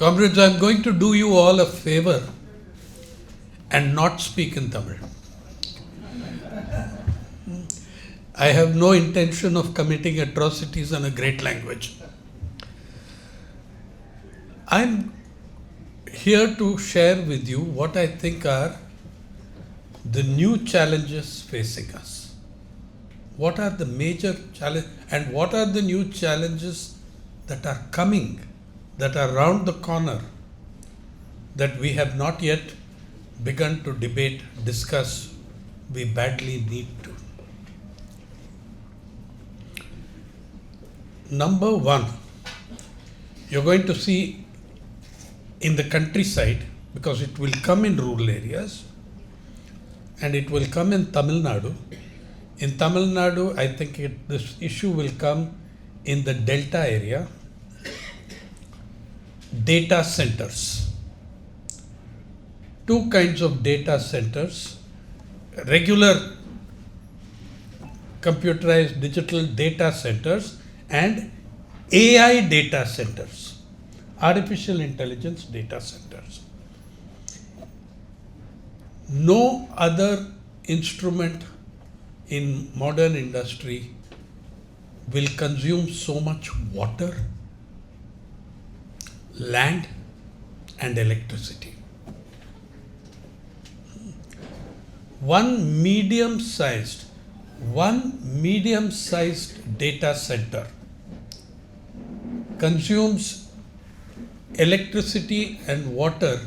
Comrades, I am going to do you all a favor and not speak in Tamil. I have no intention of committing atrocities on a great language. I am here to share with you what I think are the new challenges facing us. What are the major challenges and what are the new challenges that are coming, that are round the corner, that we have not yet begun to debate, discuss, we badly need to. Number one, you're going to see in the countryside, because it will come in rural areas and it will come in Tamil Nadu. In Tamil Nadu, I think this issue will come in the Delta area. Data centers. Two kinds of data centers. Regular computerized digital data centers and AI data centers. Artificial intelligence data centers. No other instrument in modern industry will consume so much water, land and electricity. One medium-sized data center consumes electricity and water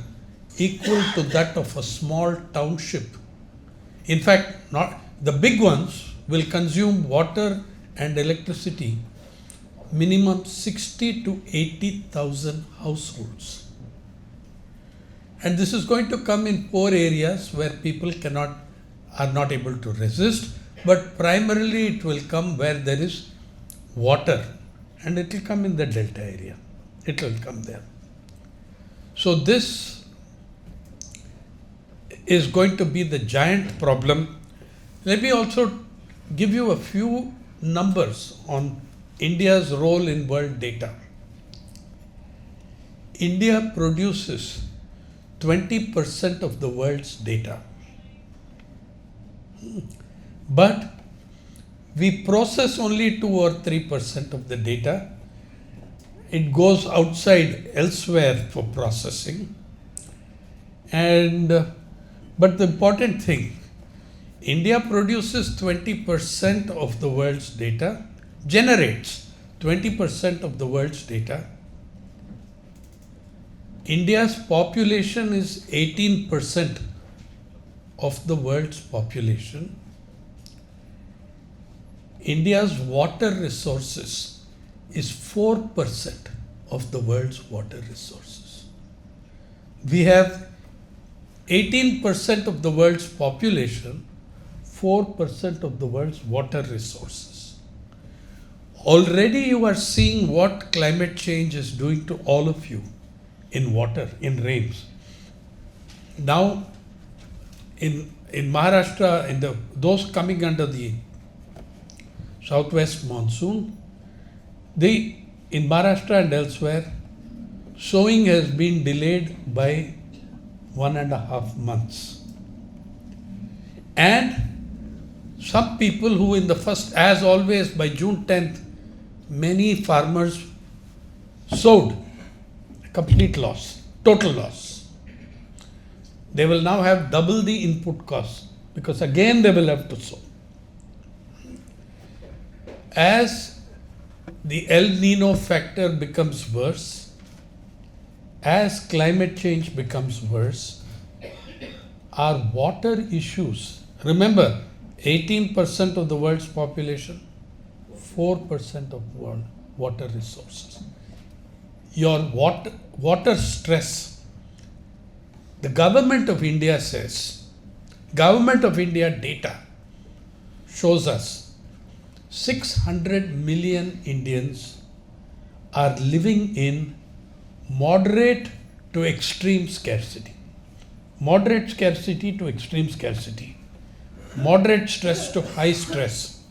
equal to that of a small township. In fact, not the big ones will consume water and electricity minimum 60 to 80,000 households. And this is going to come in poor areas where people are not able to resist, but primarily it will come where there is water, and it will come in the Delta area. It will come there. So this is going to be the giant problem. Let me also give you a few numbers on India's role in world data. India produces 20% of the world's data. But we process only 2 or 3% of the data. It goes outside elsewhere for processing. But the important thing, India produces 20% of the world's data, generates 20% of the world's data. India's population is 18% of the world's population. India's water resources is 4% of the world's water resources. We have 18% of the world's population, 4% of the world's water resources. Already you are seeing what climate change is doing to all of you in water, in rains. Now, in Maharashtra, those coming under the southwest monsoon, in Maharashtra and elsewhere, sowing has been delayed by 1.5 months. And some people who in the first, as always, by June 10th, many farmers sowed. Complete loss, total loss. They will now have double the input cost because again they will have to sow. As the El Nino factor becomes worse, as climate change becomes worse, our water issues, remember 18% of the world's population, 4% of world water resources. Your water stress, the government of India says, government of India data shows us 600 million Indians are living in moderate to extreme scarcity. Moderate scarcity to extreme scarcity. Moderate stress to high stress.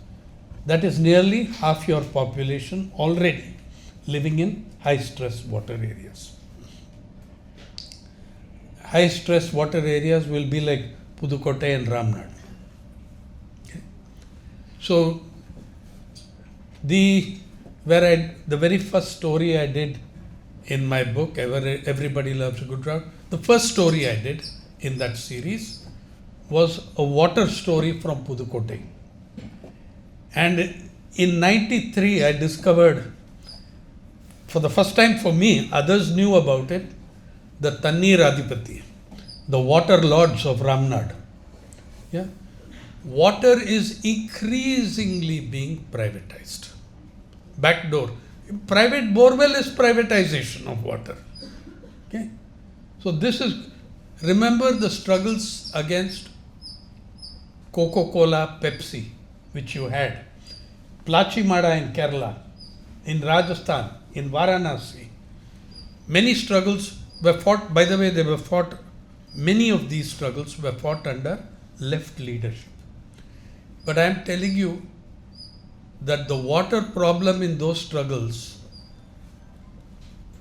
That is nearly half your population already living in high stress water areas. high stress water areas will be like Pudukkottai and Ramnad. Okay. So the very first story I did in my book, Everybody Loves a Good Drought, the first story I did in that series was a water story from Pudukkottai. And in 93, I discovered, for the first time for me, others knew about it, the Tannir Adhipati, the water lords of Ramnad. Yeah. Water is increasingly being privatized. Backdoor. Private borewell is privatization of water. Okay. So this is, remember the struggles against Coca-Cola, Pepsi, which you had. Plachimada in Kerala, in Rajasthan, in Varanasi. Many struggles were fought, by the way, many of these struggles were fought under left leadership. But I am telling you that the water problem in those struggles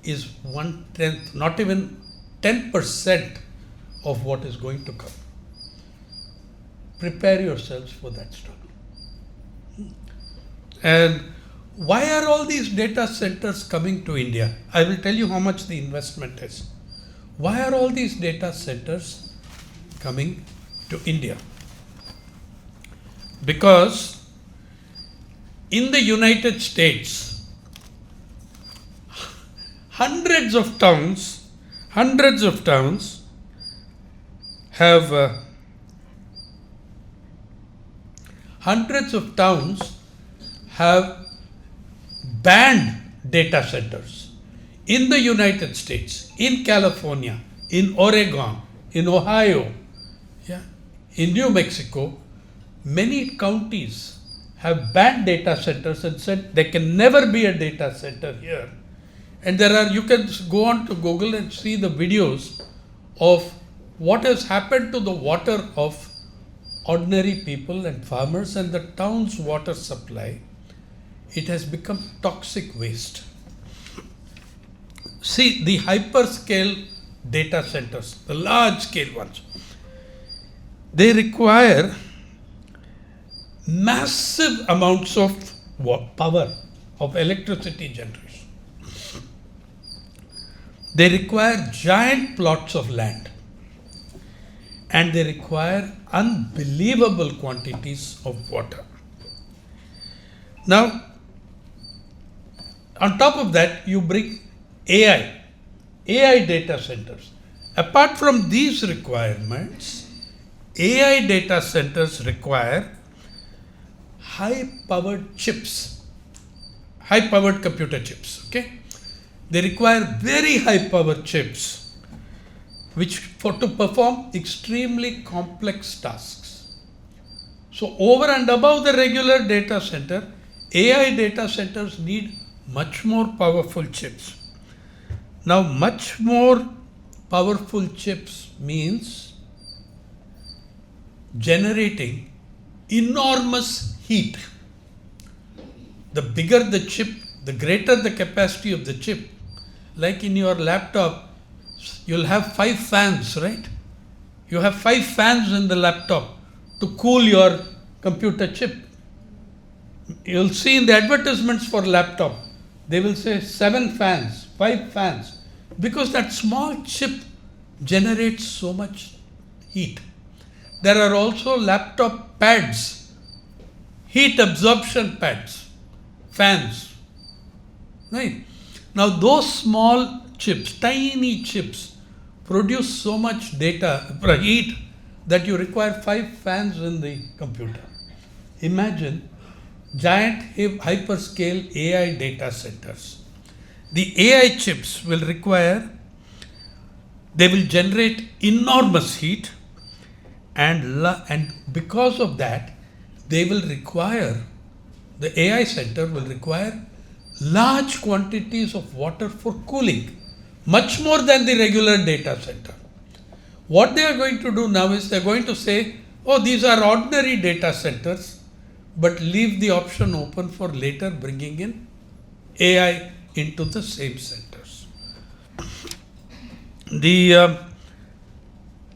is 1/10, not even 10% of what is going to come. Prepare yourselves for that struggle. And why are all these data centers coming to India? I will tell you how much the investment is. Why are all these data centers coming to India? Because in the United States, hundreds of towns have banned data centers. In the United States, in California, in Oregon, in Ohio, yeah, in New Mexico, many counties have banned data centers and said there can never be a data center here. And you can go on to Google and see the videos of what has happened to the water of ordinary people and farmers and the town's water supply. It has become toxic waste. See, the hyperscale data centers, the large scale ones, they require massive amounts of power, of electricity generation. They require giant plots of land, and they require unbelievable quantities of water. Now, on top of that, you bring AI data centers. Apart from these requirements, AI data centers require high-powered chips, high-powered computer chips, okay? They require very high-powered chips to perform extremely complex tasks. So over and above the regular data center, AI data centers need much more powerful chips. Now, much more powerful chips means generating enormous heat. The bigger the chip, the greater the capacity of the chip. Like in your laptop, you'll have 5 fans, right? You have 5 fans in the laptop to cool your computer chip. You'll see in the advertisements for laptop, they will say 7 fans, 5 fans, because that small chip generates so much heat. There are also laptop pads, heat absorption pads, fans, right? Now those small chips, tiny chips, produce so much heat that you require 5 fans in the computer. Imagine giant hyperscale AI data centers. The AI chips will generate enormous heat, and because of that, the AI center will require large quantities of water for cooling, much more than the regular data center. What they are going to do now is they are going to say, oh, these are ordinary data centers, but leave the option open for later bringing in AI into the same centers.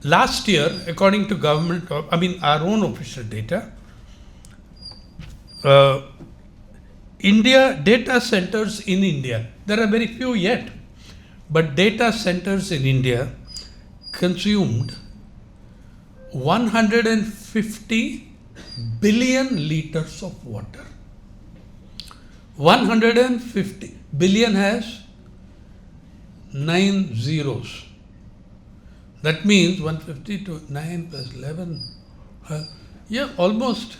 last year, according to our own official data, India data centers in India, there are very few yet, but data centers in India consumed 150 billion liters of water. 150 billion has 9 zeros. That means 150 to 9 plus 11, almost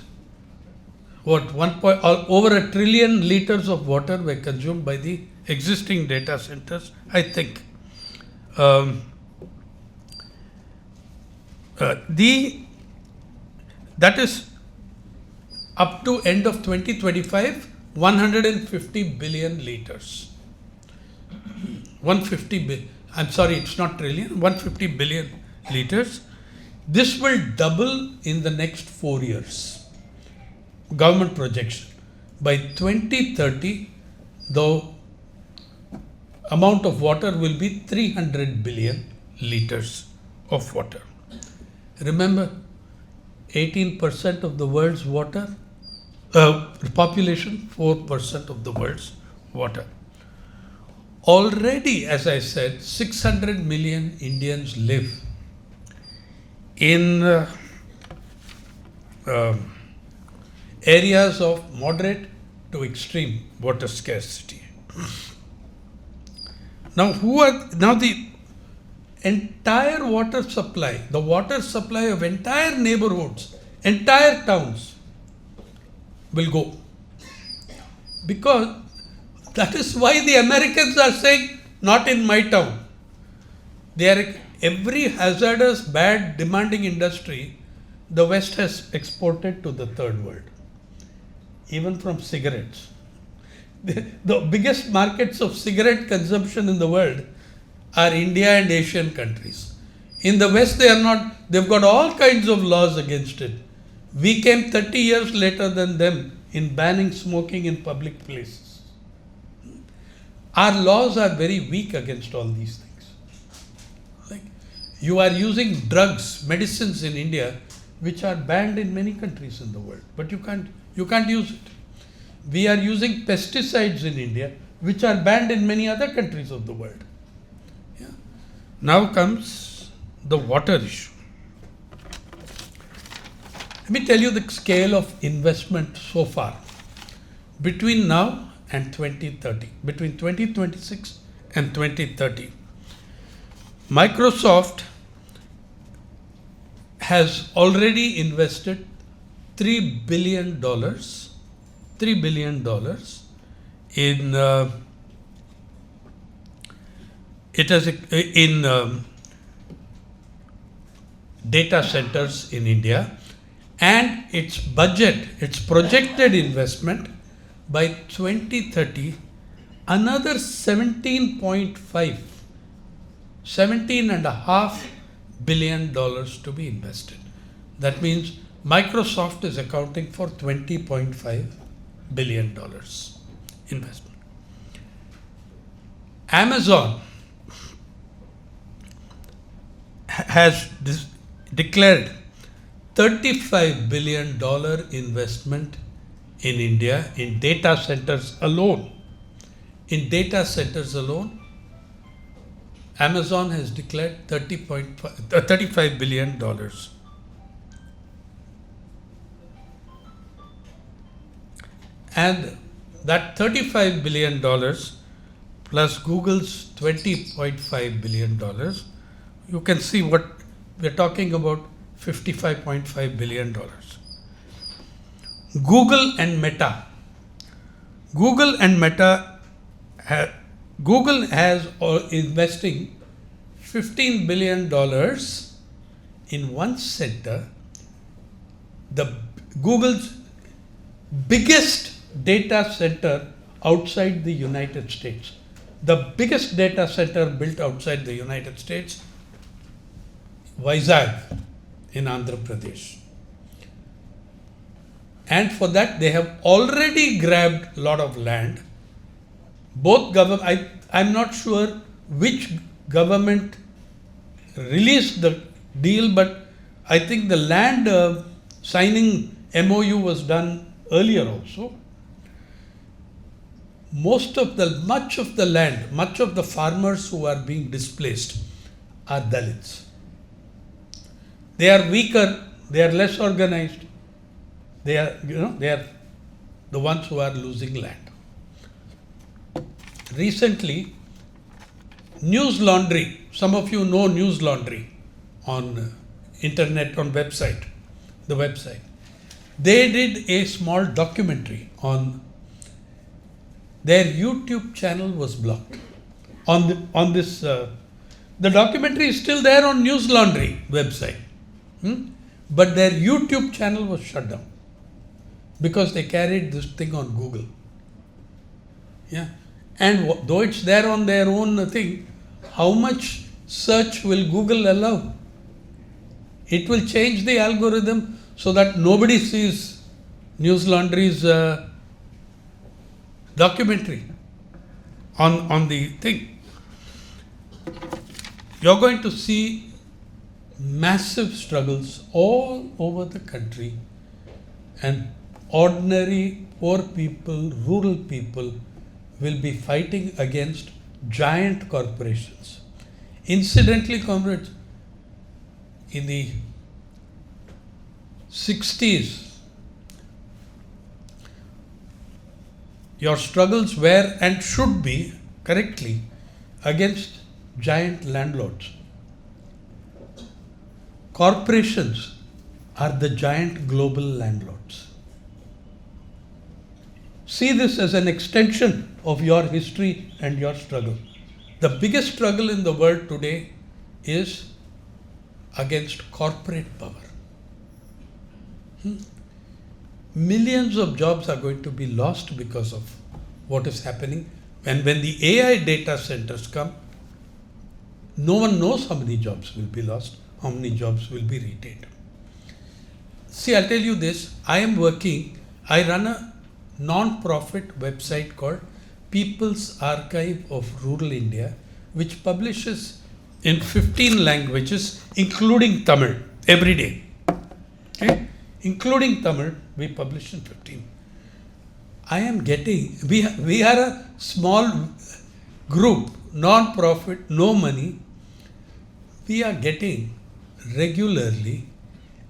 over a trillion liters of water were consumed by the existing data centers, I think. That is up to end of 2025, 150 billion liters. 150 billion. I'm sorry, it's not trillion, 150 billion liters. This will double in the next 4 years. Government projection. By 2030, the amount of water will be 300 billion liters of water. Remember, 18% of the world's water, population, 4% of the world's water. Already, as I said, 600 million Indians live in areas of moderate to extreme water scarcity. Now, the entire water supply, the water supply of entire neighborhoods, entire towns will go. Because that is why the Americans are saying, not in my town. Every hazardous, bad, demanding industry, the West has exported to the third world. Even from cigarettes. The biggest markets of cigarette consumption in the world are India and Asian countries. In the West, they've got all kinds of laws against it. We came 30 years later than them in banning smoking in public places. Our laws are very weak against all these things. Like, you are using drugs, medicines in India, which are banned in many countries in the world, but you can't use it. We are using pesticides in India, which are banned in many other countries of the world. Yeah. Now comes the water issue. Let me tell you the scale of investment so far. Between now and 2030, between 2026 and 2030, Microsoft has already invested $3 billion in data centers in India, and its projected investment by 2030, another $17.5 billion to be invested. That means Microsoft is accounting for $20.5 billion investment. Amazon has declared $35 billion investment in India in data centers alone. In data centers alone, Amazon has declared $35 billion. And that $35 billion plus Google's $20.5 billion, you can see what we're talking about, $55.5 billion. Google and Meta. Google has investing $15 billion in one center, Google's biggest data center outside the United States. The biggest data center built outside the United States, Vizag in Andhra Pradesh. And for that, they have already grabbed a lot of land. Both I'm not sure which government released the deal, but I think the land signing MOU was done earlier also. Much of the land, much of the farmers who are being displaced are Dalits. They are weaker, they are less organized, they are the ones who are losing land. Recently, News Laundry, some of you know News Laundry on internet, on the website. They did a small documentary on their YouTube channel was blocked. On this, the documentary is still there on News Laundry website, but their YouTube channel was shut down because they carried this thing on Google. Yeah, and though it's there on their own thing, how much search will Google allow? It will change the algorithm so that nobody sees News Laundry's documentary on the thing. You're going to see massive struggles all over the country, and ordinary poor people, rural people will be fighting against giant corporations. Incidentally, comrades, in the 60s, your struggles were and should be correctly against giant landlords. Corporations are the giant global landlords. See this as an extension of your history and your struggle. The biggest struggle in the world today is against corporate power. Millions of jobs are going to be lost because of what is happening. And when the AI data centers come, no one knows how many jobs will be lost, how many jobs will be retained. See, I'll tell you this. I run a non-profit website called People's Archive of Rural India, which publishes in 15 languages, including Tamil, every day. Okay? Including Tamil, we publish in 15. We are a small group, non-profit, no money. We are getting regularly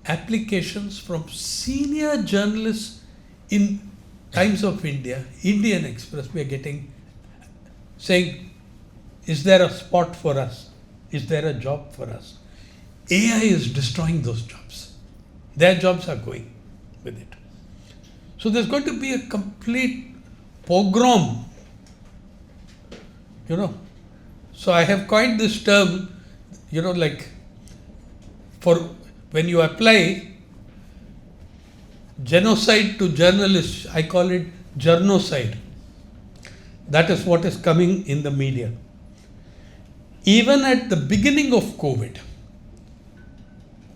applications from senior journalists in Times of India, Indian Express. We are getting saying, is there a spot for us? Is there a job for us? AI is destroying those jobs. Their jobs are going with it. So there's going to be a complete pogrom. So I have coined this term, like for when you apply genocide to journalists, I call it journocide. That is what is coming in the media. Even at the beginning of COVID,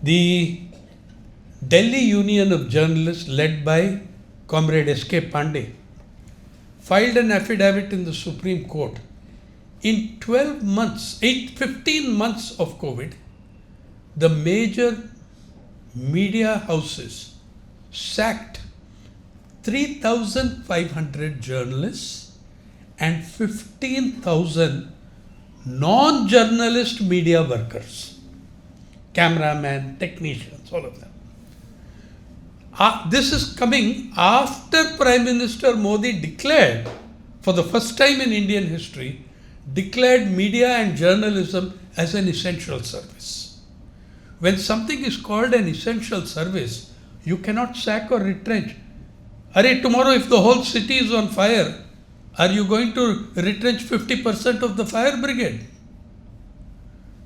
the Delhi Union of Journalists, led by Comrade S.K. Pandey, filed an affidavit in the Supreme Court. In 15 months of COVID, the major media houses sacked 3,500 journalists and 15,000 non-journalist media workers, cameramen, technicians, all of them. This is coming after Prime Minister Modi declared, for the first time in Indian history, declared media and journalism as an essential service. When something is called an essential service, you cannot sack or retrench. Tomorrow if the whole city is on fire, are you going to retrench 50% of the fire brigade?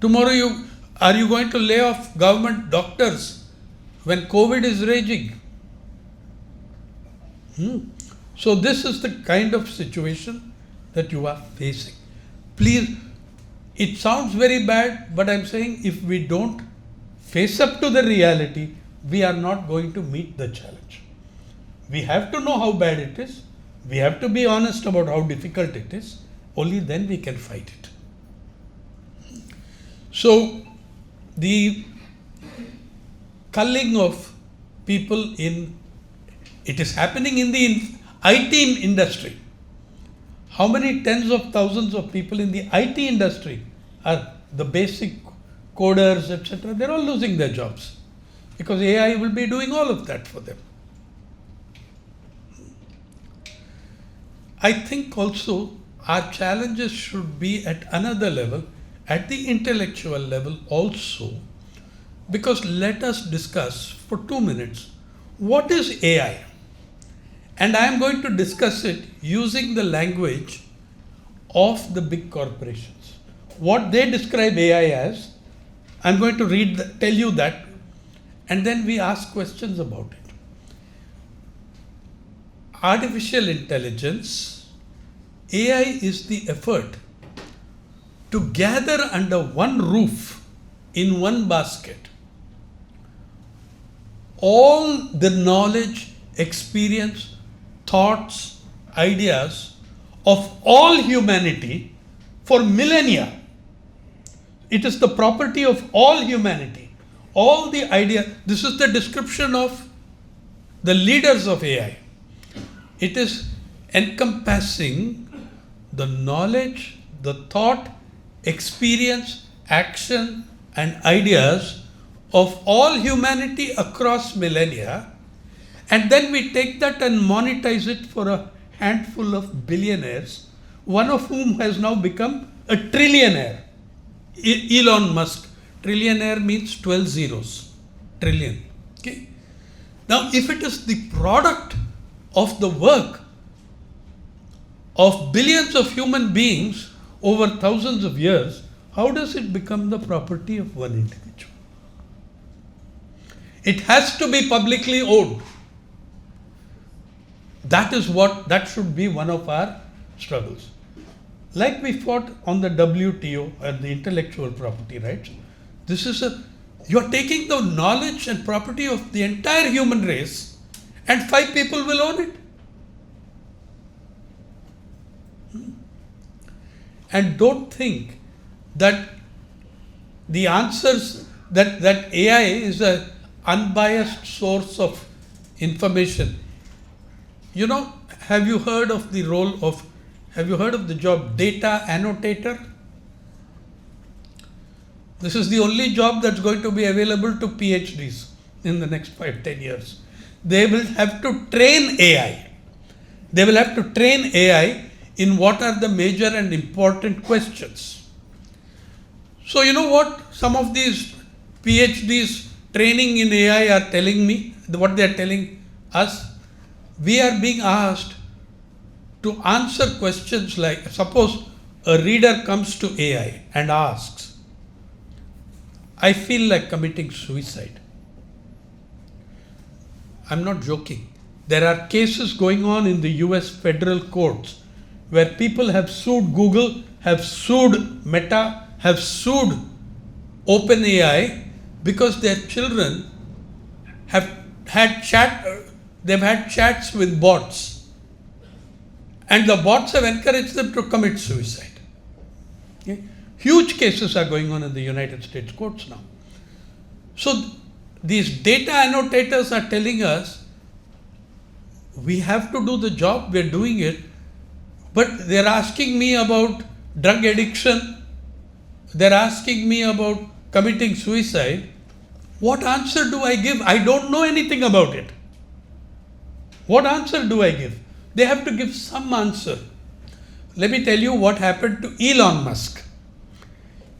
Tomorrow are you going to lay off government doctors when COVID is raging? So this is the kind of situation that you are facing. Please, it sounds very bad, but I'm saying if we don't face up to the reality, we are not going to meet the challenge. We have to know how bad it is. We have to be honest about how difficult it is. Only then we can fight it. So the culling of people in, it is happening in the IT industry. How many tens of thousands of people in the IT industry are the basic coders, etc.? They're all losing their jobs because AI will be doing all of that for them. I think also our challenges should be at another level, at the intellectual level also, because let us discuss for 2 minutes what is AI. And I am going to discuss it using the language of the big corporations. What they describe AI as, I'm going to tell you that, and then we ask questions about it. Artificial intelligence, AI is the effort to gather under one roof, in one basket, all the knowledge, experience, thoughts, ideas of all humanity for millennia. It is the property of all humanity. All the idea, this is the description of the leaders of AI. It is encompassing the knowledge, the thought, experience, action, and ideas of all humanity across millennia. And then we take that and monetize it for a handful of billionaires, one of whom has now become a trillionaire. Elon Musk. Trillionaire means 12 zeros. Trillion. Okay. Now, if it is the product of the work of billions of human beings over thousands of years, how does it become the property of one individual? It has to be publicly owned. That should be one of our struggles. Like we fought on the WTO and the intellectual property rights, you're taking the knowledge and property of the entire human race and 5 people will own it. And don't think that the answers, that AI is an unbiased source of information. You know, have you heard of the job data annotator? This is the only job that's going to be available to PhDs in the next 5-10 years. They will have to train AI. They will have to train AI in what are the major and important questions. So you know what some of these PhDs training in AI are telling me, what they are telling us? We are being asked to answer questions like, suppose a reader comes to AI and asks, I feel like committing suicide. I'm not joking. There are cases going on in the US federal courts where people have sued Google, have sued Meta, have sued OpenAI because their children have had chats with bots. And the bots have encouraged them to commit suicide. Okay? Huge cases are going on in the United States courts now. So these data annotators are telling us, we have to do the job, we're doing it, but they're asking me about drug addiction, they're asking me about committing suicide. What answer do I give? I don't know anything about it. What answer do I give? They have to give some answer. Let me tell you what happened to Elon Musk.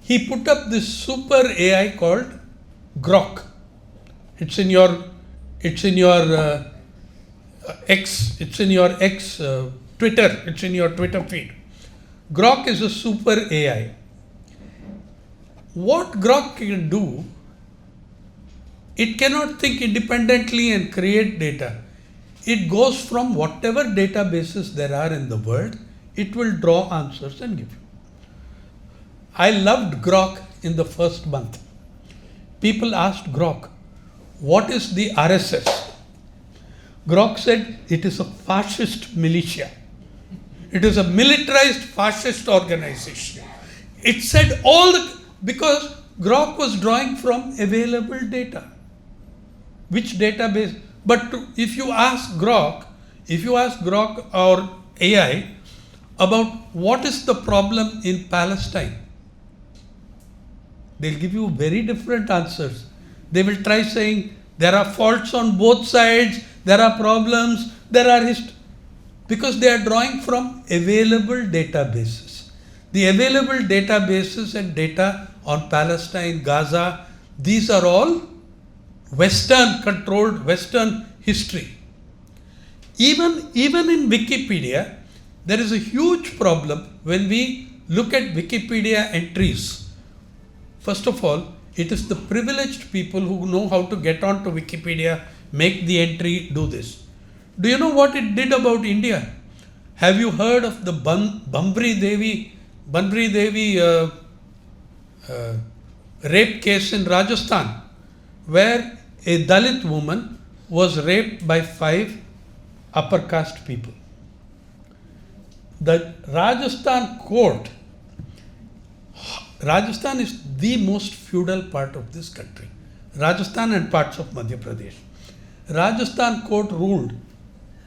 He put up this super AI called Grok. It's in your Twitter. It's in your Twitter feed. Grok is a super AI. What Grok can do, it cannot think independently and create data. It goes from whatever databases there are in the world, it will draw answers and give you. I loved Grok in the first month. People asked Grok, what is the RSS? Grok said, it is a fascist militia. It is a militarized fascist organization. It said because Grok was drawing from available data. which database. But if you ask Grok or AI about what is the problem in Palestine, they'll give you very different answers. They will try saying there are faults on both sides, there are problems, because they are drawing from available databases. The available databases and data on Palestine, Gaza, these are all Western controlled, Western history. Even in Wikipedia, there is a huge problem when we look at Wikipedia entries. First of all, it is the privileged people who know how to get onto Wikipedia, make the entry, do this. Do you know what it did about India? Have you heard of the Bambri Devi rape case in Rajasthan, where a Dalit woman was raped by 5 upper caste people? The Rajasthan is the most feudal part of this country. Rajasthan and parts of Madhya Pradesh. Rajasthan court ruled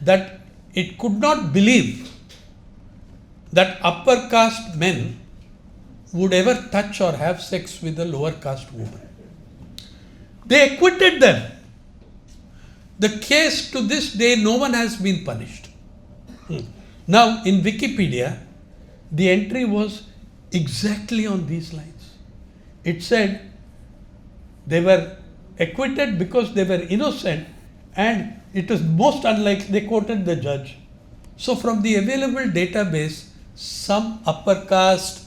that it could not believe that upper caste men would ever touch or have sex with a lower caste woman. They acquitted them. The case to this day, no one has been punished. Now, in Wikipedia, the entry was exactly on these lines. It said they were acquitted because they were innocent, and it is most unlikely, they quoted the judge. So from the available database, some upper caste,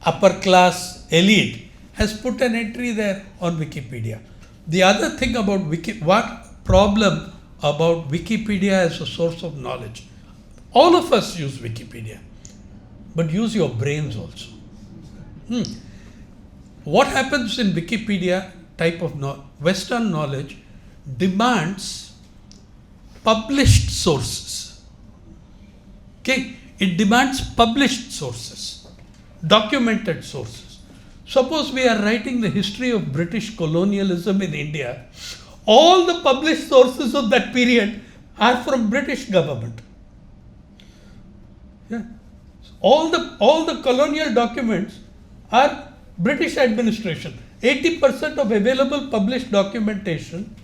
upper class elite has put an entry there on Wikipedia. The other thing about what problem about Wikipedia as a source of knowledge? All of us use Wikipedia, but use your brains also. What happens in Wikipedia type of Western knowledge demands published sources. Okay, it demands published sources, documented sources. Suppose we are writing the history of British colonialism in India. All the published sources of that period are from British government. Yeah. All the colonial documents are British administration. 80% of available published documentation.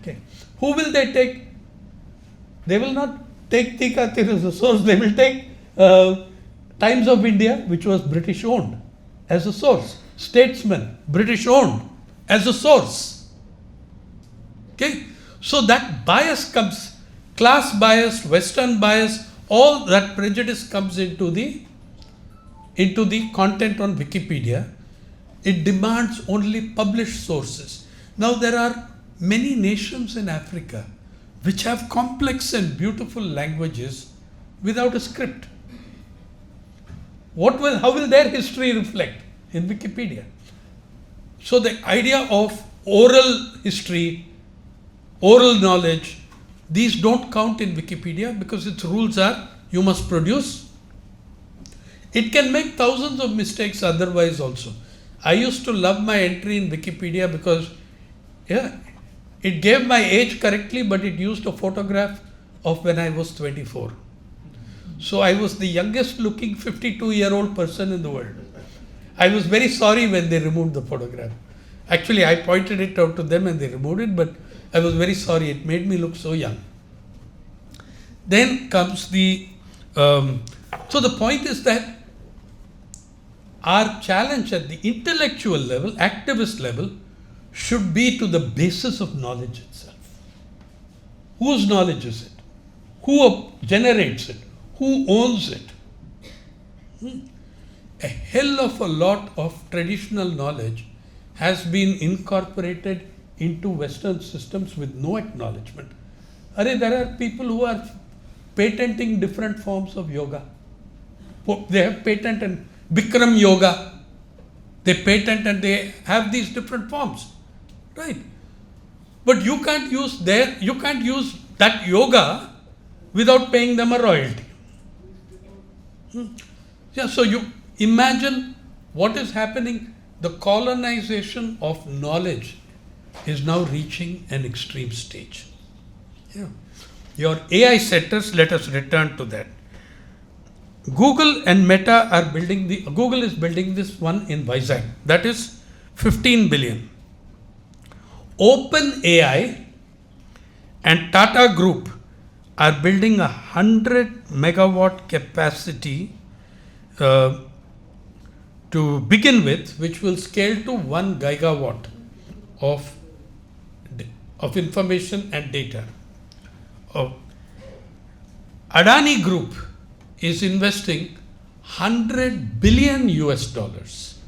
Okay. Who will they take? They will not take Tikatir as a source. They will take Times of India, which was British owned, as a source. Statesman, British owned, as a source. Okay. So that bias comes, class bias, Western bias, all that prejudice comes into the content on Wikipedia. It demands only published sources. Now there are many nations in Africa which have complex and beautiful languages without a script. How will their history reflect in Wikipedia? So the idea of oral history, oral knowledge, these don't count in Wikipedia because its rules are you must produce. It can make thousands of mistakes otherwise also. I used to love my entry in Wikipedia because it gave my age correctly, but it used a photograph of when I was 24. So I was the youngest looking 52-year-old person in the world. I was very sorry when they removed the photograph. Actually, I pointed it out to them and they removed it, but I was very sorry. It made me look so young. Then comes so the point is that our challenge at the intellectual level, activist level, should be to the basis of knowledge itself. Whose knowledge is it? Who generates it? Who owns it? A hell of a lot of traditional knowledge has been incorporated into Western systems with no acknowledgement. There are people who are patenting different forms of yoga. They have patent and Bikram yoga. They patent and they have these different forms. Right? But you can't use that yoga without paying them a royalty. Yeah, so you imagine what is happening, the colonization of knowledge is now reaching an extreme stage. Yeah. Your AI sectors, let us return to that. Google and Meta are building Google is building this one in Vizag. That is 15 billion. OpenAI and Tata Group are building 100 megawatt capacity to begin with, which will scale to 1 gigawatt of information and data. Adani Group is investing 100 billion US dollars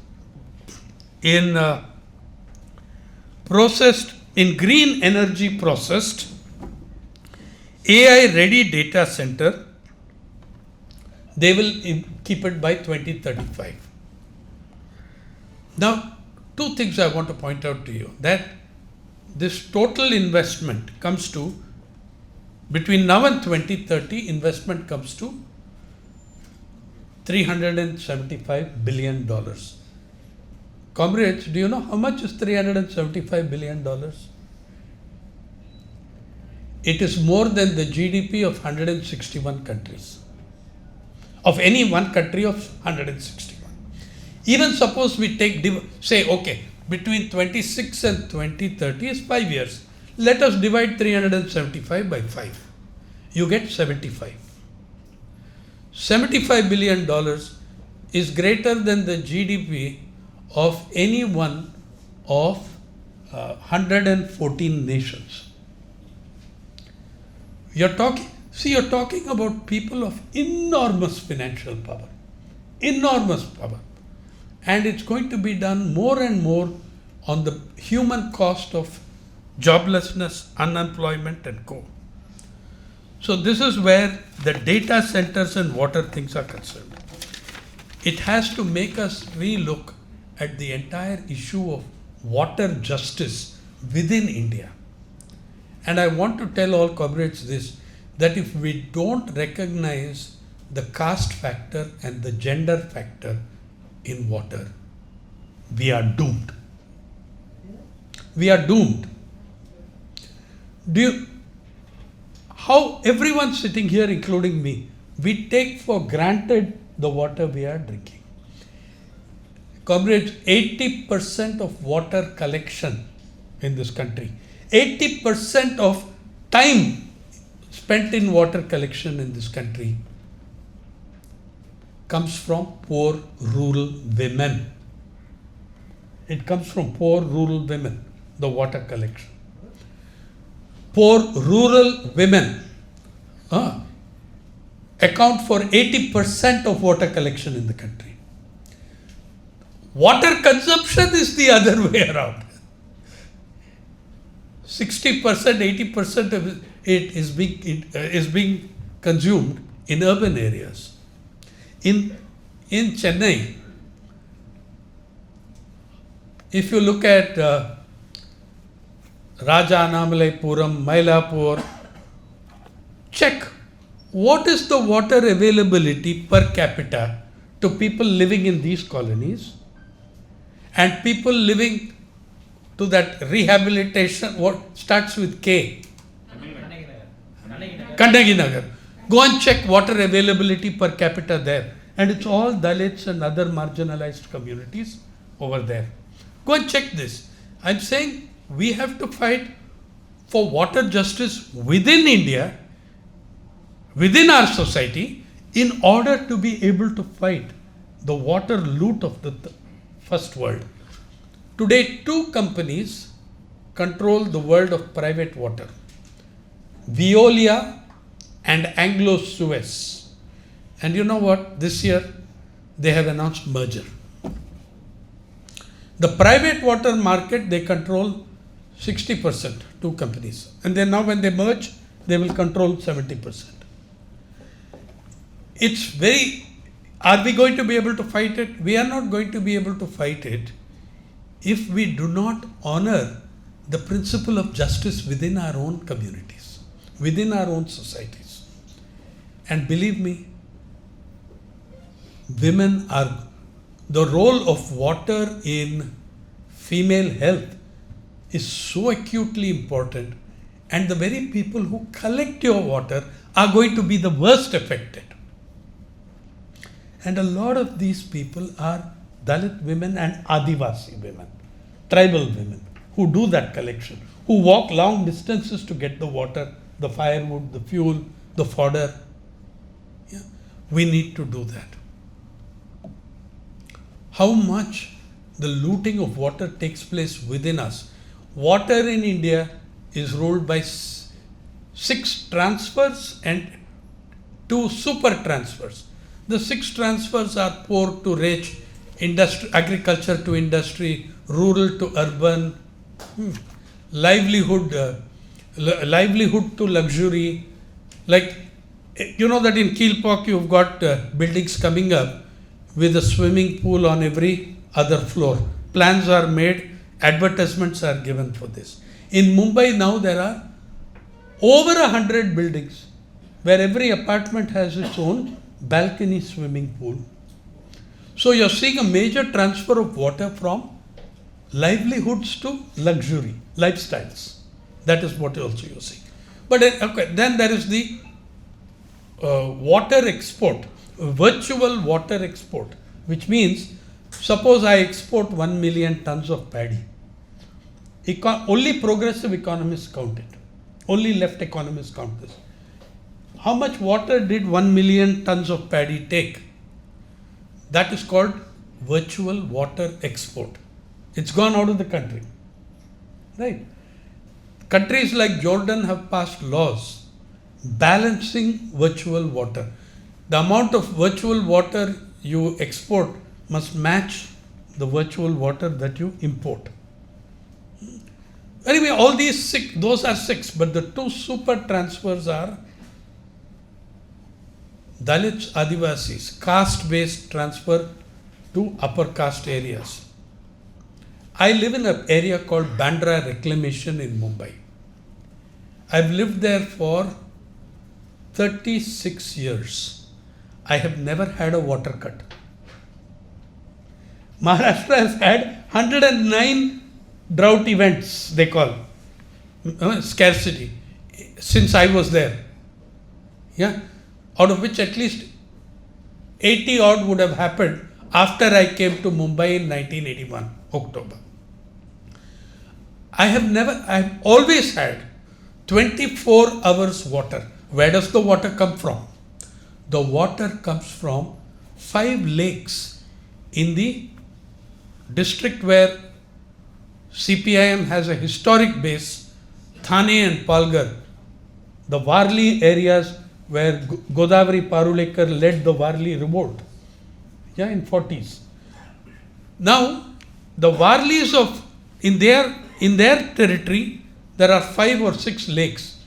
in green energy processed AI ready data center. They will keep it by 2035. Now, two things I want to point out to you, that this total investment comes to, between now and 2030, investment comes to $375 billion. Comrades, do you know how much is $375 billion? It is more than the GDP of 161 countries. Of any one country of 161. Even suppose we take, say, okay, between 26 and 2030 is 5 years. Let us divide 375 by 5. You get 75. $75 billion is greater than the GDP of any one of 114 nations. You're talking about people of enormous financial power. Enormous power. And it's going to be done more and more on the human cost of joblessness, unemployment, and co. So this is where the data centers and water things are concerned. It has to make us relook at the entire issue of water justice within India. And I want to tell all comrades this, that if we don't recognize the caste factor and the gender factor in water, we are doomed. We are doomed. How everyone sitting here, including me, we take for granted the water we are drinking. Comrades, 80% of water collection in this country, 80% of time spent in water collection in this country comes from poor rural women. It comes from poor rural women, the water collection. Poor rural women account for 80% of water collection in the country. Water consumption is the other way around. 60%, 80% of it is being consumed in urban areas. In Chennai, if you look at Rajanamalapuram, Mylapore, check what is the water availability per capita to people living in these colonies and people living to that rehabilitation, what starts with K. Kandagi Nagar. Go and check water availability per capita there. And it's all Dalits and other marginalized communities over there. Go and check this. I'm saying we have to fight for water justice within India, within our society, in order to be able to fight the water loot of the first world. Today, 2 companies control the world of private water. Veolia and Anglo-Suez. And you know what? This year, they have announced merger. The private water market, they control 60%, 2 companies. And then now when they merge, they will control 70%. Are we going to be able to fight it? We are not going to be able to fight it if we do not honor the principle of justice within our own communities, within our own societies. And believe me, the role of water in female health is so acutely important, and the very people who collect your water are going to be the worst affected. And a lot of these people are Dalit women and Adivasi women, tribal women, who do that collection, who walk long distances to get the water, the firewood, the fuel, the fodder. Yeah. We need to do that. How much the looting of water takes place within us. Water in India is ruled by 6 transfers and 2 super transfers. The 6 transfers are poor to rich, industry, agriculture to industry, rural to urban, livelihood to luxury. Like, you know that in Kilpauk you've got buildings coming up with a swimming pool on every other floor. Plans are made, advertisements are given for this. In Mumbai now there are over 100 buildings where every apartment has its own balcony swimming pool. So you're seeing a major transfer of water from livelihoods to luxury, lifestyles. That is what also you're seeing. But then there is the water export, virtual water export, which means suppose I export 1 million tons of paddy. Only progressive economists count it. Only left economists count this. How much water did 1 million tons of paddy take? That is called virtual water export. It's gone out of the country. Right? Countries like Jordan have passed laws balancing virtual water. The amount of virtual water you export must match the virtual water that you import. Anyway, all these 6, those are 6, but the 2 super transfers are Dalits, Adivasis, caste-based transfer to upper caste areas. I live in an area called Bandra Reclamation in Mumbai. I've lived there for 36 years. I have never had a water cut. Maharashtra has had 109 drought events, they call, scarcity, since I was there. Yeah, out of which at least 80 odd would have happened after I came to Mumbai in 1981, October. I've always had 24 hours water. Where does the water come from? The water comes from 5 lakes in the district where CPIM has a historic base, Thane and Palghar, the Warli areas where Godavari Parulekar led the Warli revolt, in 40s. Now, the Warlis in their territory, there are 5 or 6 lakes.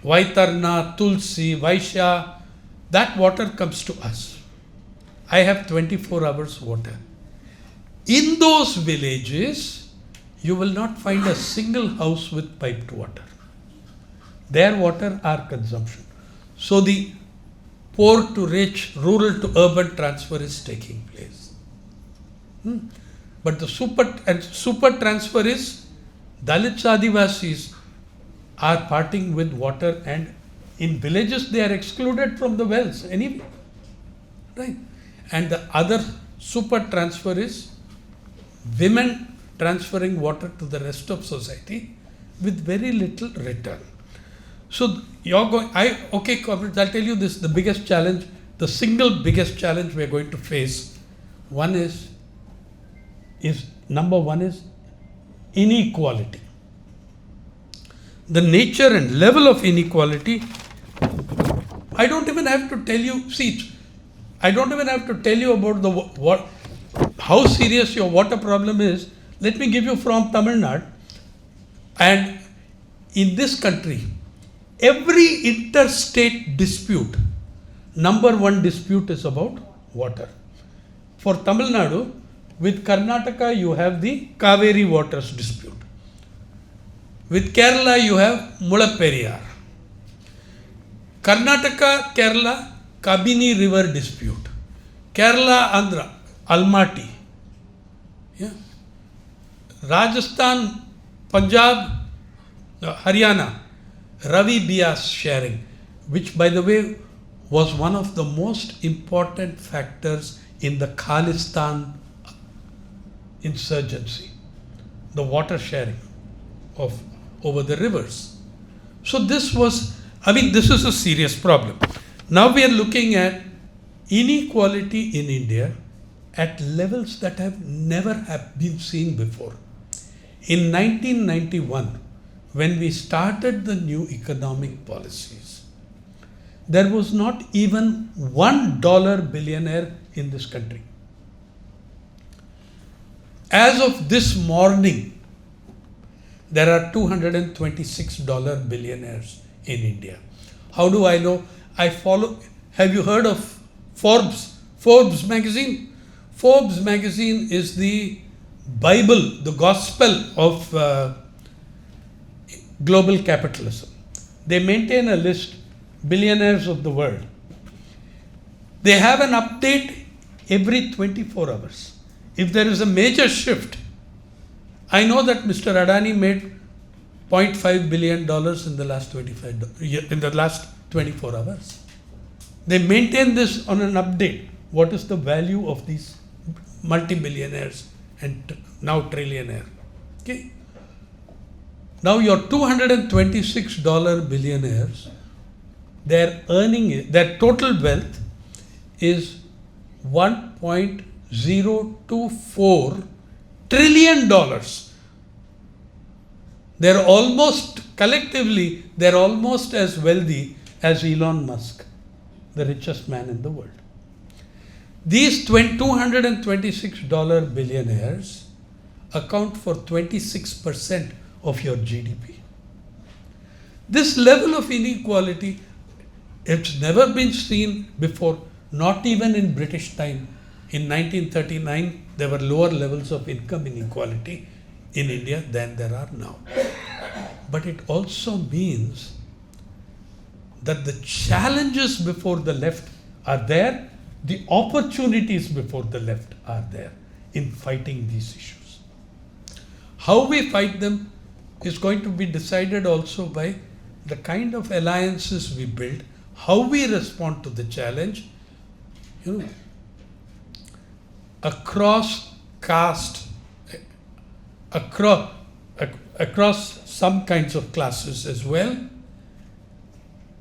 Vaitarna, Tulsi, Vaishya, that water comes to us. I have 24 hours water. In those villages, you will not find a single house with piped water. Their water, our consumption. So the poor to rich, rural to urban transfer is taking place. But the super transfer is Dalits, Adivasis are parting with water, and in villages they are excluded from the wells anyway. Right? And the other super transfer is women transferring water to the rest of society with very little return. So you're going, comrades, I'll tell you this, the biggest challenge, the single biggest challenge we're going to face, number one is inequality. The nature and level of inequality, I don't even have to tell you, about how serious your water problem is. Let me give you from Tamil Nadu. And in this country, every interstate dispute, number one dispute is about water. For Tamil Nadu, with Karnataka, you have the Kaveri waters dispute. With Kerala, you have Mulaperiyar. Karnataka, Kerala, Kabini river dispute. Kerala, Andhra, Almaty. Yeah. Rajasthan, Punjab, Haryana, Ravi Bias sharing, which by the way was one of the most important factors in the Khalistan insurgency, the water sharing of over the rivers. So this was, this is a serious problem. Now we are looking at inequality in India at levels that have been seen before. In 1991, when we started the new economic policies, there was not even $1 billionaire in this country. As of this morning, there are $226 billionaires in India. How do I know? I follow. Have you heard of Forbes? Forbes magazine? Forbes magazine is the Bible, the gospel of global capitalism. They maintain a list, billionaires of the world. They have an update every 24 hours. If there is a major shift, I know that Mr. Adani made $0.5 billion in the last 24 hours. They maintain this on an update. What is the value of these multi-billionaires and now trillionaire? Okay. Now your $226 billionaires, their total wealth is $1.024 trillion. They're almost, collectively, they're almost as wealthy as Elon Musk, the richest man in the world. These $226 billionaires account for 26% of your GDP. This level of inequality, it's never been seen before, not even in British time. In 1939, there were lower levels of income inequality in India than there are now. But it also means that the challenges before the left are there, the opportunities before the left are there in fighting these issues. How we fight them is going to be decided also by the kind of alliances we build, how we respond to the challenge, across caste, across some kinds of classes as well,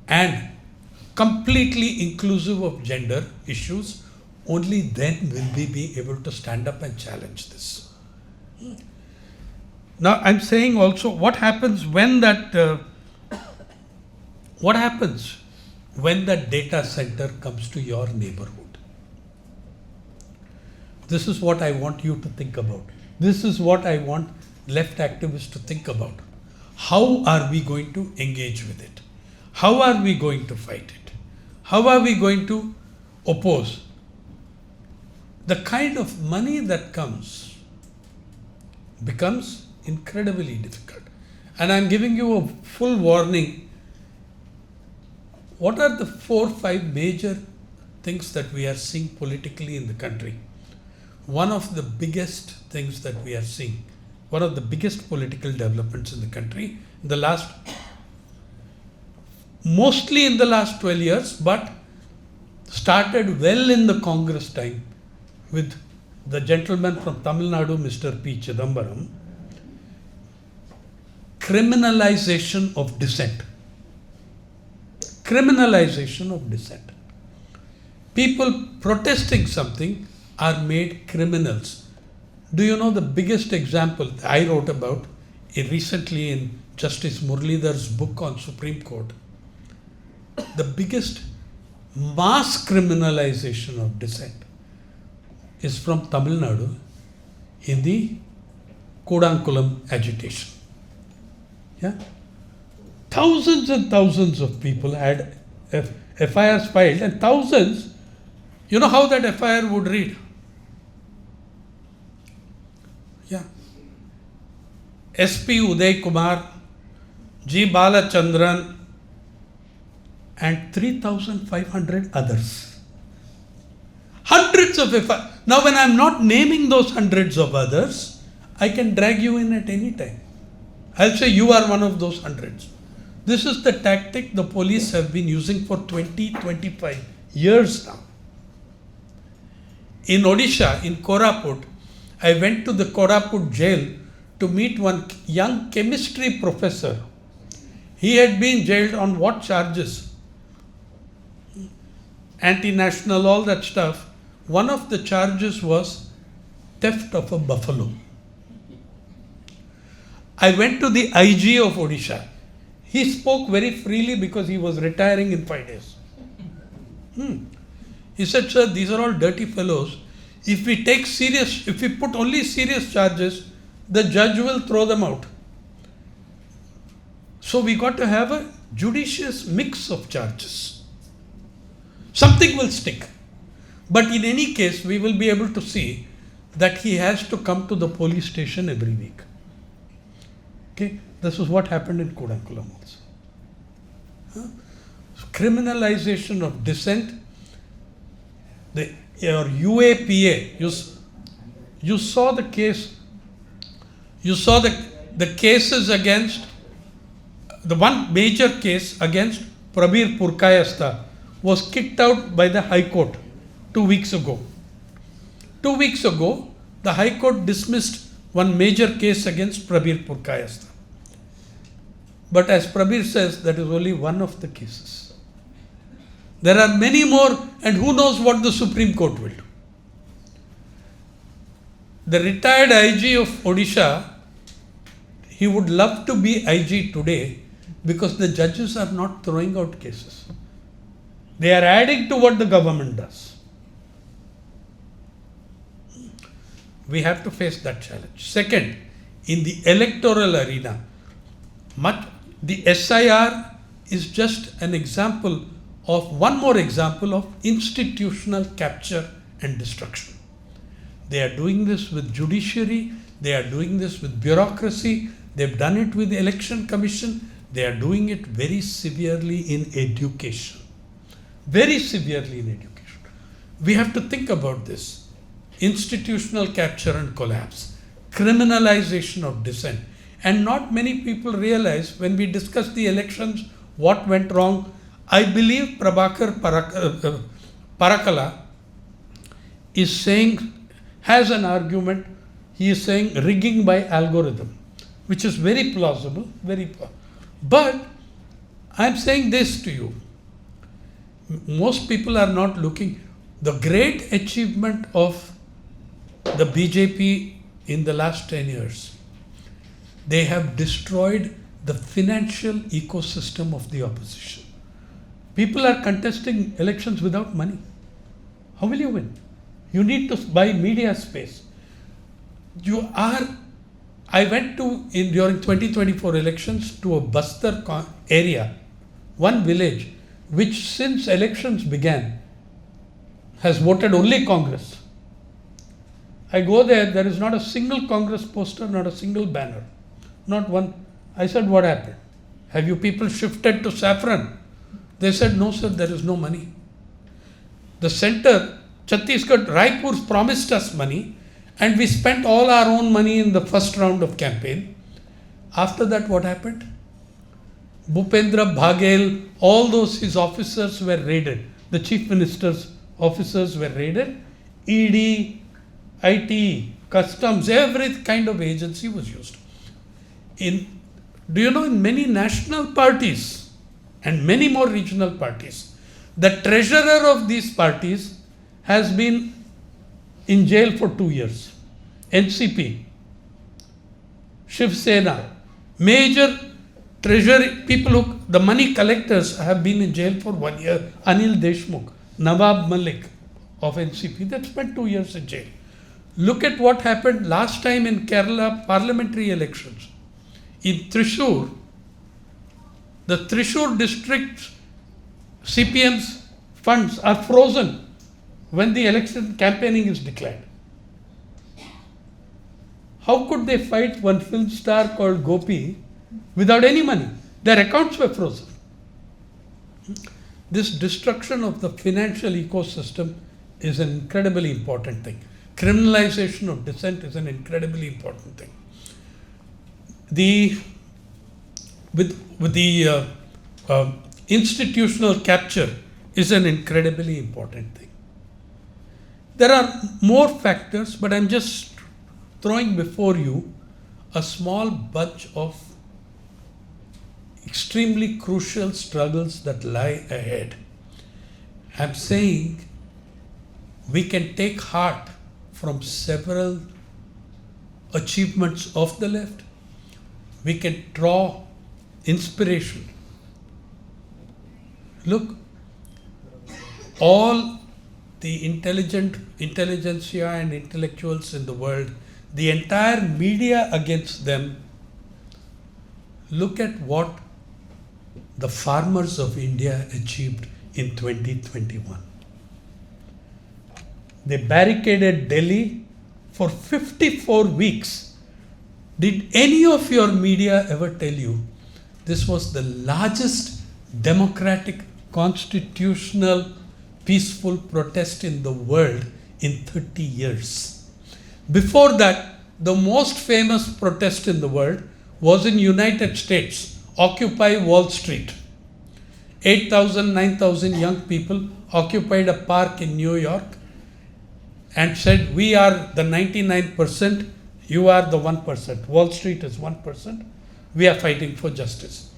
and completely inclusive of gender issues. Only then will we be able to stand up and challenge this. Now I'm saying also, what happens when that data center comes to your neighborhood? This is what I want you to think about. This is what I want left activists to think about. How are we going to engage with it? How are we going to fight it? How are we going to oppose? The kind of money that comes becomes incredibly difficult. And I'm giving you a full warning. What are the 4 or 5 major things that we are seeing politically in the country? One of the biggest things that we are seeing, one of the biggest political developments in the country, mostly in the last 12 years, but started well in the Congress time with the gentleman from Tamil Nadu, Mr. P. Chidambaram, criminalization of dissent. Criminalization of dissent. People protesting something are made criminals. Do you know the biggest example I wrote about recently in Justice Muralidhar's book on Supreme Court? The biggest mass criminalization of dissent is from Tamil Nadu in the Kudankulam agitation. Yeah? Thousands and thousands of people had FIRs filed, and thousands, you know how that FIR would read? Yeah. SP Uday Kumar, G. Balachandran, and 3,500 others. Hundreds of FIRs. Now, when I'm not naming those hundreds of others, I can drag you in at any time. I'll say you are one of those hundreds. This is the tactic the police have been using for 25 years now. In Odisha, in Koraput, I went to the Koraput jail to meet one young chemistry professor. He had been jailed on what charges? Anti-national, all that stuff. One of the charges was theft of a buffalo. I went to the IG of Odisha. He spoke very freely because he was retiring in 5 days. He said, sir, these are all dirty fellows. If we put only serious charges, the judge will throw them out. So we got to have a judicious mix of charges. Something will stick. But in any case, we will be able to see that he has to come to the police station every week. Okay, this is what happened in Kudankulam also. Criminalization of dissent. Your UAPA, you saw the case, you saw the cases against, the one major case against Prabir Purkayastha was kicked out by the High Court 2 weeks ago. 2 weeks ago, the High Court dismissed one major case against Prabir Purkayastha. But as Prabir says, that is only one of the cases. There are many more, and who knows what the Supreme Court will do. The retired IG of Odisha, he would love to be IG today because the judges are not throwing out cases. They are adding to what the government does. We have to face that challenge. Second, in the electoral arena, the SIR is just an example of one more example of institutional capture and destruction. They are doing this with judiciary, they are doing this with bureaucracy, they've done it with the election commission, they are doing it very severely in education. Very severely in education. We have to think about this. Institutional capture and collapse, criminalization of dissent. And not many people realize when we discuss the elections, what went wrong. I believe Prabhakar Parakala is saying, has an argument, he is saying rigging by algorithm, which is very plausible, But I am saying this to you. Most people are not looking. The great achievement of the BJP in the last 10 years, they have destroyed the financial ecosystem of the opposition. People are contesting elections without money. How will you win? You need to buy media space. I went during 2024 elections to a Bastar area, one village, which since elections began has voted only Congress. I go there is not a single Congress poster, not a single banner, not one. I said, what happened? Have you people shifted to saffron? They said, no sir, there is no money. The center, Chhattisgarh, Raipur promised us money and we spent all our own money in the first round of campaign. After that, what happened? Bhupendra Baghel, all those his officers were raided. The chief minister's officers were raided. ED, IT, customs, every kind of agency was used. Do you know in many national parties and many more regional parties, the treasurer of these parties has been in jail for 2 years. NCP, Shiv Sena, major treasury people the money collectors have been in jail for 1 year. Anil Deshmukh, Nawab Malik of NCP, they spent 2 years in jail. Look at what happened last time in Kerala parliamentary elections. In Thrissur, the Thrissur district CPM's funds are frozen when the election campaigning is declared. How could they fight one film star called Gopi without any money? Their accounts were frozen. This destruction of the financial ecosystem is an incredibly important thing. Criminalization of dissent is an incredibly important thing. with the institutional capture is an incredibly important thing. There are more factors, but I'm just throwing before you a small bunch of extremely crucial struggles that lie ahead. I'm saying we can take heart from several achievements of the left. We can draw inspiration. Look, all the intelligentsia and intellectuals in the world, the entire media against them, look at what the farmers of India achieved in 2021. They barricaded Delhi for 54 weeks. Did any of your media ever tell you this was the largest democratic, constitutional, peaceful protest in the world in 30 years? Before that, the most famous protest in the world was in United States, Occupy Wall Street. 8,000, 9,000 young people occupied a park in New York and said, we are the 99%, you are the 1%. Wall Street is 1%. We are fighting for justice.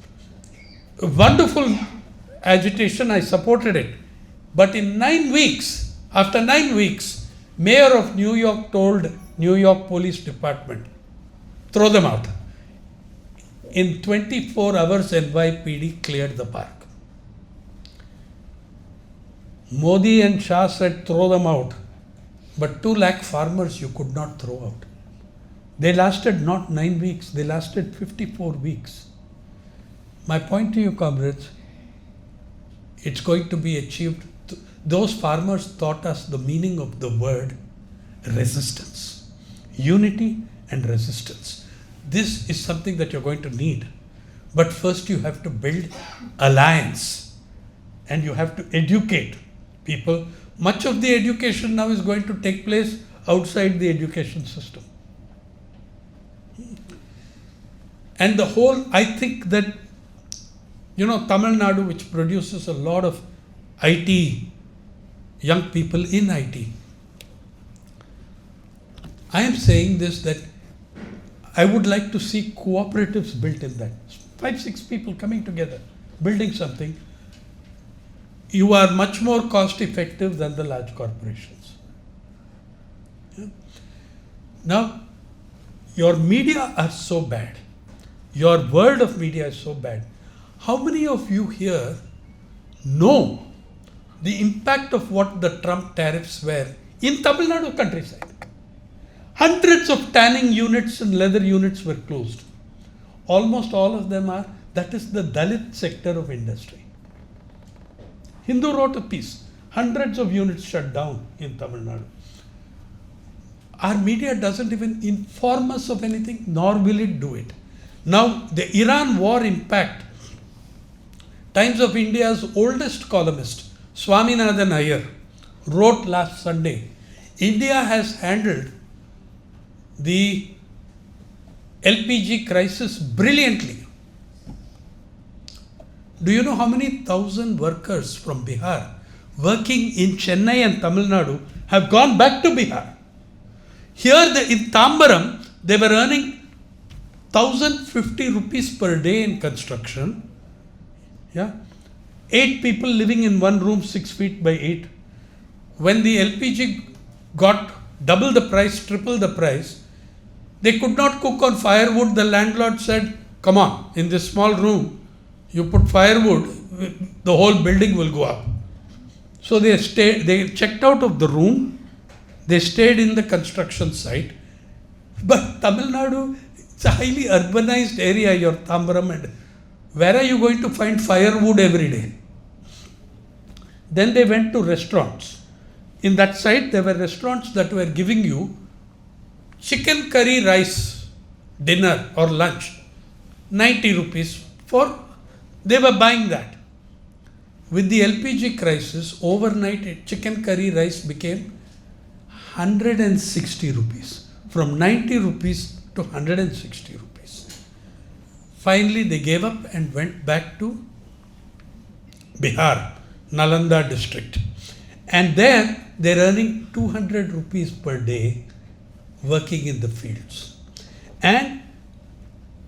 A wonderful agitation, I supported it. But in 9 weeks, after 9 weeks, Mayor of New York told New York Police Department, throw them out. In 24 hours, NYPD cleared the park. Modi and Shah said, throw them out. But 2 lakh farmers you could not throw out. They lasted not 9 weeks, they lasted 54 weeks. My point to you, comrades, it's going to be achieved. Those farmers taught us the meaning of the word resistance, unity and resistance. This is something that you're going to need. But first you have to build alliance and you have to educate people. Much of the education now is going to take place outside the education system. And the whole, I think that, Tamil Nadu, which produces a lot of IT, young people in IT. I am saying this, that I would like to see cooperatives built in that. 5-6 people coming together, building something. You are much more cost effective than the large corporations. Yeah? Now, your media are so bad. Your world of media is so bad. How many of you here know the impact of what the Trump tariffs were in Tamil Nadu countryside? Hundreds of tanning units and leather units were closed. Almost all of them are, that is the Dalit sector of industry. Hindu wrote a piece, hundreds of units shut down in Tamil Nadu. Our media doesn't even inform us of anything, nor will it do it. Now, the Iran war impact, Times of India's oldest columnist, Swaminathan Iyer, wrote last Sunday, India has handled the LPG crisis brilliantly. Do you know how many thousand workers from Bihar working in Chennai and Tamil Nadu have gone back to Bihar? Here in Tambaram, they were earning 1,050 rupees per day in construction. Yeah, 8 people living in one room, 6 feet by 8. When the LPG got double the price, triple the price, they could not cook on firewood. The landlord said, come on, in this small room, you put firewood, the whole building will go up. So they checked out of the room, they stayed in the construction site. But Tamil Nadu, it's a highly urbanized area, your Tambaram, and where are you going to find firewood every day? Then they went to restaurants. In that site, there were restaurants that were giving you chicken curry rice dinner or lunch, 90 rupees they were buying that. With the LPG crisis, overnight chicken curry rice became 160 rupees. From 90 rupees to 160 rupees. Finally, they gave up and went back to Bihar, Nalanda district. And there, they're earning 200 rupees per day working in the fields. And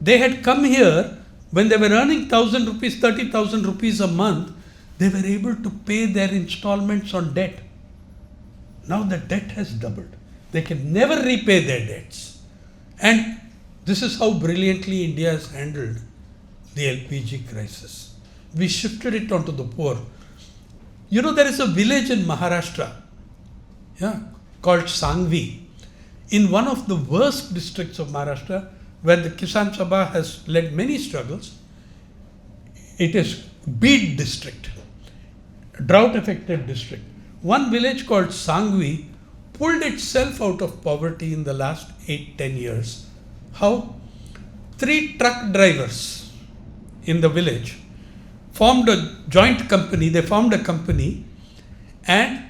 they had come here when they were earning 1,000 rupees, 30,000 rupees a month. They were able to pay their installments on debt. Now the debt has doubled. They can never repay their debts. And this is how brilliantly India has handled the LPG crisis. We shifted it onto the poor. You know, there is a village in Maharashtra, called Sangvi, in one of the worst districts of Maharashtra, where the Kisan Sabha has led many struggles. It is Bid district, drought-affected district. One village called Sangvi pulled itself out of poverty in the last 8-10 years. How? 3 truck drivers in the village formed a joint company. They formed a company and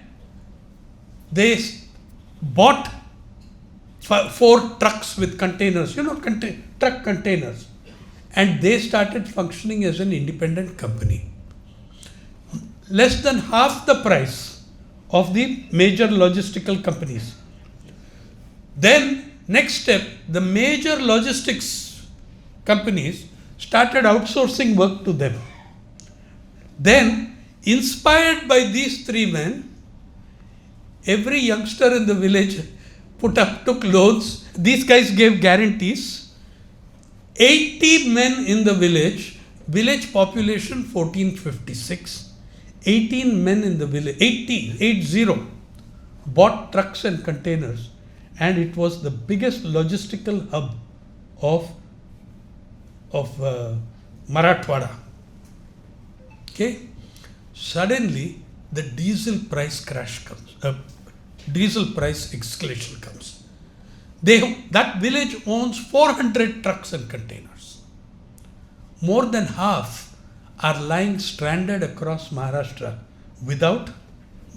they bought 4 trucks with containers, truck containers. And they started functioning as an independent company. Less than half the price of the major logistical companies. Then, next step, the major logistics companies started outsourcing work to them. Then, inspired by these 3 men, every youngster in the village took loans. These guys gave guarantees. 80 men in the village population 1456. 18 men in the village, 80, bought trucks and containers, and it was the biggest logistical hub of Marathwada. Okay, suddenly the diesel price crash comes. Diesel price escalation comes. That village owns 400 trucks and containers. More than half are lying stranded across Maharashtra without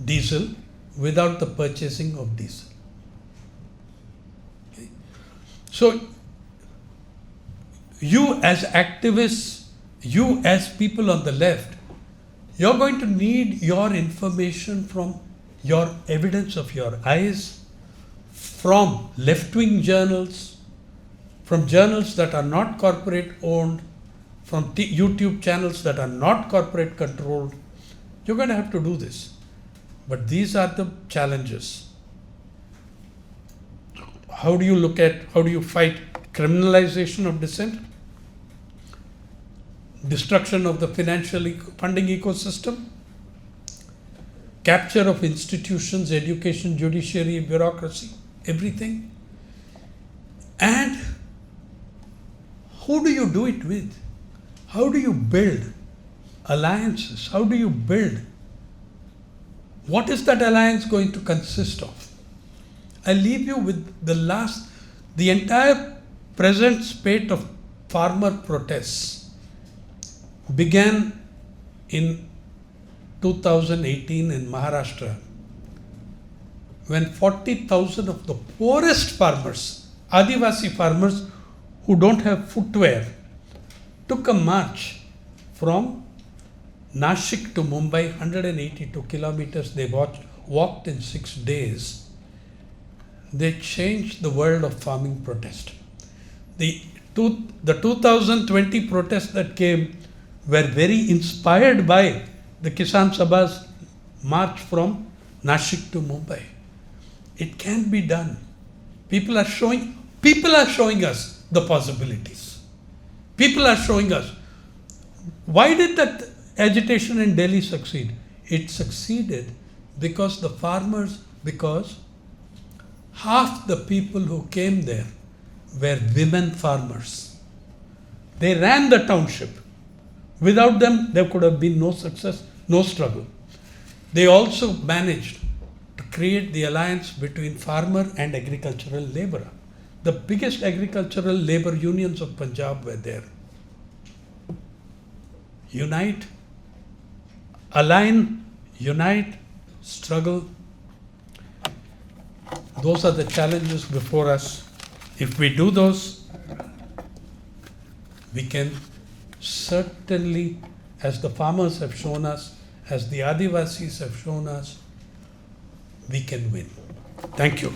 diesel, without the purchasing of diesel. Okay. So, you as activists, you as people on the left, you're going to need your information from your evidence of your eyes, from left-wing journals, from journals that are not corporate owned, from YouTube channels that are not corporate controlled. You're going to have to do this. But these are the challenges. How do you fight criminalization of dissent? Destruction of the financial funding ecosystem? Capture of institutions, education, judiciary, bureaucracy, everything. And who do you do it with? How do you build alliances? How do you build? What is that alliance going to consist of? I leave you with the entire present spate of farmer protests began in 2018 in Maharashtra, when 40,000 of the poorest farmers, Adivasi farmers who don't have footwear, took a march from Nashik to Mumbai, 182 kilometers. They walked in 6 days. They changed the world of farming protest. The 2020 protests that came were very inspired by the Kisan Sabha's march from Nashik to Mumbai. It can be done. People are showing us the possibilities. People are showing us. Why did that agitation in Delhi succeed? It succeeded because half the people who came there were women farmers. They ran the township. Without them, there could have been no success, no struggle. They also managed to create the alliance between farmer and agricultural laborer. The biggest agricultural labor unions of Punjab were there. Unite, align, unite, struggle. Those are the challenges before us. If we do those, we can certainly, as the farmers have shown us, as the Adivasis have shown us, we can win. Thank you.